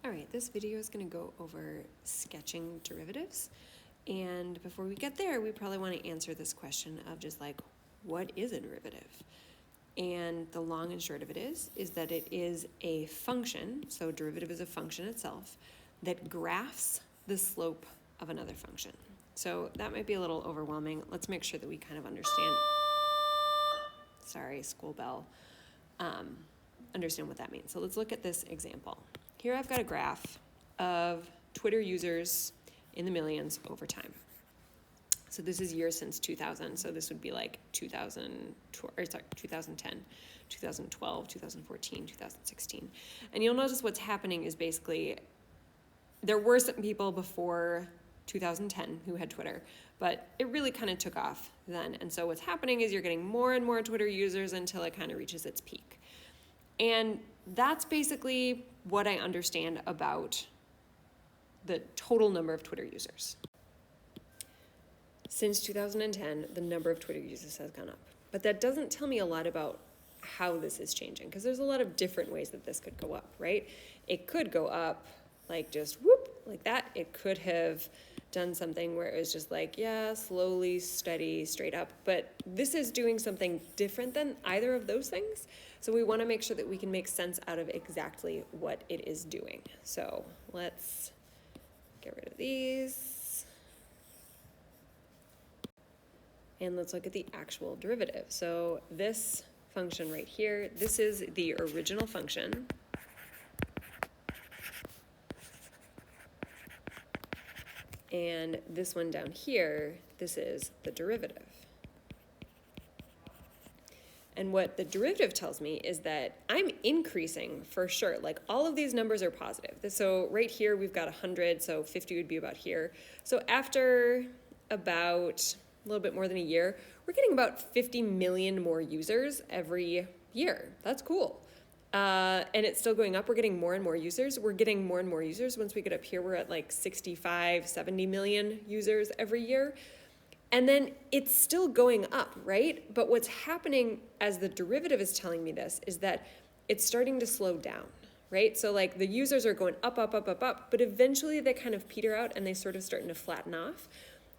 All right, this video is going to go over sketching derivatives. And before we get there, we probably want to answer this question of just like, what is a derivative? And the long and short of it is that it is a function, so derivative is a function itself, that graphs the slope of another function. So that might be a little overwhelming. Let's make sure that we kind of understand, sorry, school bell, understand what that means. So let's look at this example. Here I've got a graph of Twitter users in the millions over time. So this is years since 2000. So this would be like 2010, 2012, 2014, 2016. And you'll notice what's happening is basically there were some people before 2010 who had Twitter, but it really kind of took off then. And so what's happening is you're getting more and more Twitter users until it kind of reaches its peak. And that's basically what I understand about the total number of Twitter users. Since 2010, the number of Twitter users has gone up. But that doesn't tell me a lot about how this is changing, because there's a lot of different ways that this could go up, right? It could go up like just whoop, like that. It could have done something where it was just like, yeah, slowly, steady, straight up. But this is doing something different than either of those things. So we want to make sure that we can make sense out of exactly what it is doing. So let's get rid of these. And let's look at the actual derivative. So this function right here, this is the original function. And this one down here, this is the derivative. And what the derivative tells me is that I'm increasing for sure. Like all of these numbers are positive. So right here, we've got 100, so 50 would be about here. So after about a little bit more than a year, we're getting about 50 million more users every year. That's cool. And it's still going up. We're getting more and more users. We're getting more and more users. Once we get up here, we're at like 65, 70 million users every year. And then it's still going up, right? But what's happening as the derivative is telling me this is that it's starting to slow down, right? So like the users are going up, up, up, up, up, but eventually they kind of peter out and they sort of starting to flatten off.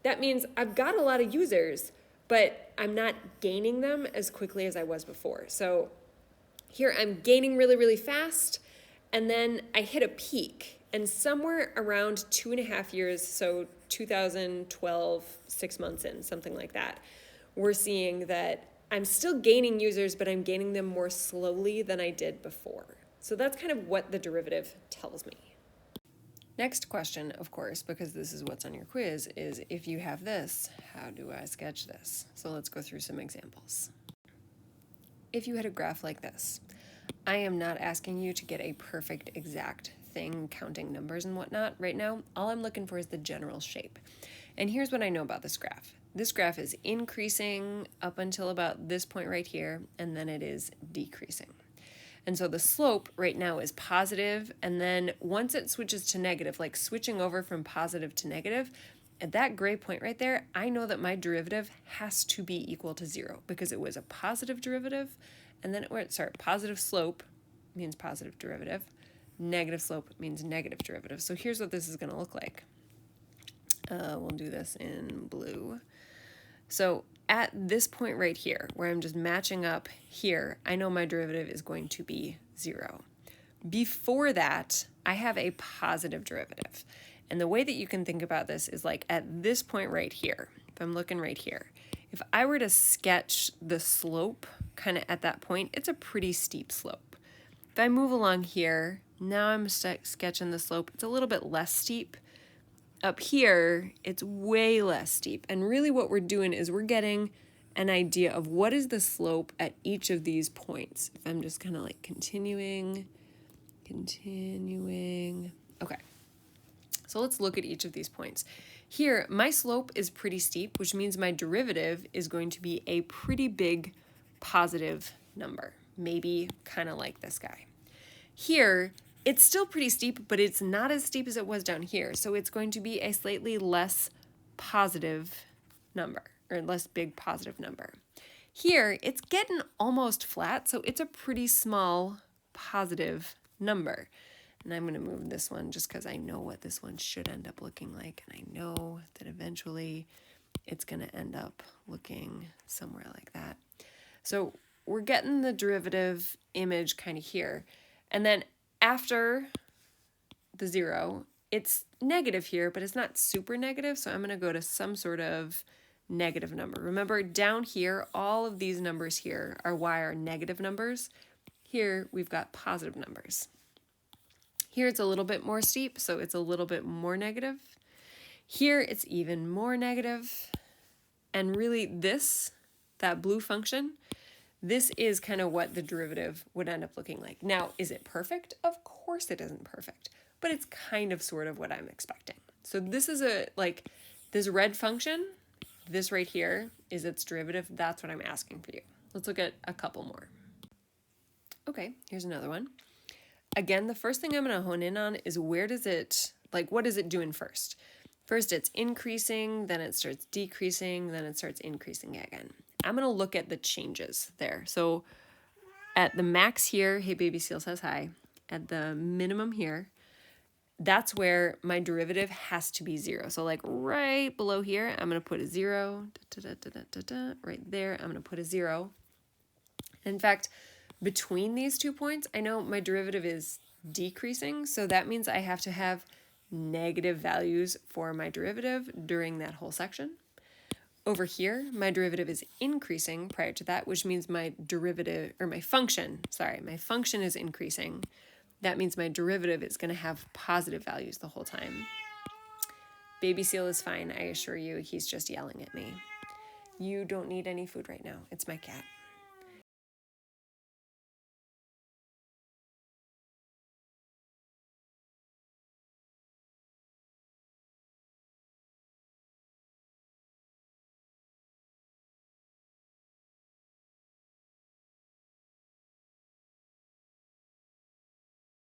That means I've got a lot of users, but I'm not gaining them as quickly as I was before. So here I'm gaining really, really fast, and then I hit a peak. And somewhere around 2.5 years, so 2012, 6 months in, something like that, we're seeing that I'm still gaining users, but I'm gaining them more slowly than I did before. So that's kind of what the derivative tells me. Next question, of course, because this is what's on your quiz, is if you have this, how do I sketch this? So let's go through some examples. If you had a graph like this, I am not asking you to get a perfect exact thing counting numbers and whatnot right now. All I'm looking for is the general shape. And here's what I know about this graph. This graph is increasing up until about this point right here, and then it is decreasing. And so the slope right now is positive, and then once it switches to negative, like switching over from positive to negative, at that gray point right there, I know that my derivative has to be equal to 0 because it was a positive derivative, and then positive slope means positive derivative, negative slope means negative derivative. So here's what this is going to look like. We'll do this in blue. So at this point right here, where I'm just matching up here, I know my derivative is going to be 0. Before that, I have a positive derivative. And the way that you can think about this is like at this point right here, if I'm looking right here, if I were to sketch the slope kind of at that point, it's a pretty steep slope. If I move along here, now I'm sketching the slope. It's a little bit less steep. Up here, it's way less steep. And really what we're doing is we're getting an idea of what is the slope at each of these points. If I'm just kind of like continuing. Okay. So let's look at each of these points. Here, my slope is pretty steep, which means my derivative is going to be a pretty big positive number, maybe kind of like this guy. Here, it's still pretty steep, but it's not as steep as it was down here, so it's going to be a slightly less positive number, or less big positive number. Here, it's getting almost flat, so it's a pretty small positive number. And I'm going to move this one just because I know what this one should end up looking like. And I know that eventually it's going to end up looking somewhere like that. So we're getting the derivative image kind of here. And then after the 0, it's negative here, but it's not super negative. So I'm going to go to some sort of negative number. Remember, down here, all of these numbers here are negative numbers. Here, we've got positive numbers. Here, it's a little bit more steep, so it's a little bit more negative. Here, it's even more negative. And really, that blue function, this is kind of what the derivative would end up looking like. Now, is it perfect? Of course it isn't perfect, but it's kind of sort of what I'm expecting. So this is this red function, this right here is its derivative. That's what I'm asking for you. Let's look at a couple more. Okay, here's another one. Again, the first thing I'm going to hone in on is what is it doing first? First, it's increasing, then it starts decreasing, then it starts increasing again. I'm going to look at the changes there. So at the max here, hey, baby seal says hi. At the minimum here, that's where my derivative has to be 0. So like right below here, I'm going to put a 0. Right there, I'm going to put a 0. In fact, between these 2 points, I know my derivative is decreasing, so that means I have to have negative values for my derivative during that whole section. Over here, my derivative is increasing prior to that, which means my function is increasing. That means my derivative is going to have positive values the whole time. Baby seal is fine, I assure you, he's just yelling at me. You don't need any food right now, it's my cat.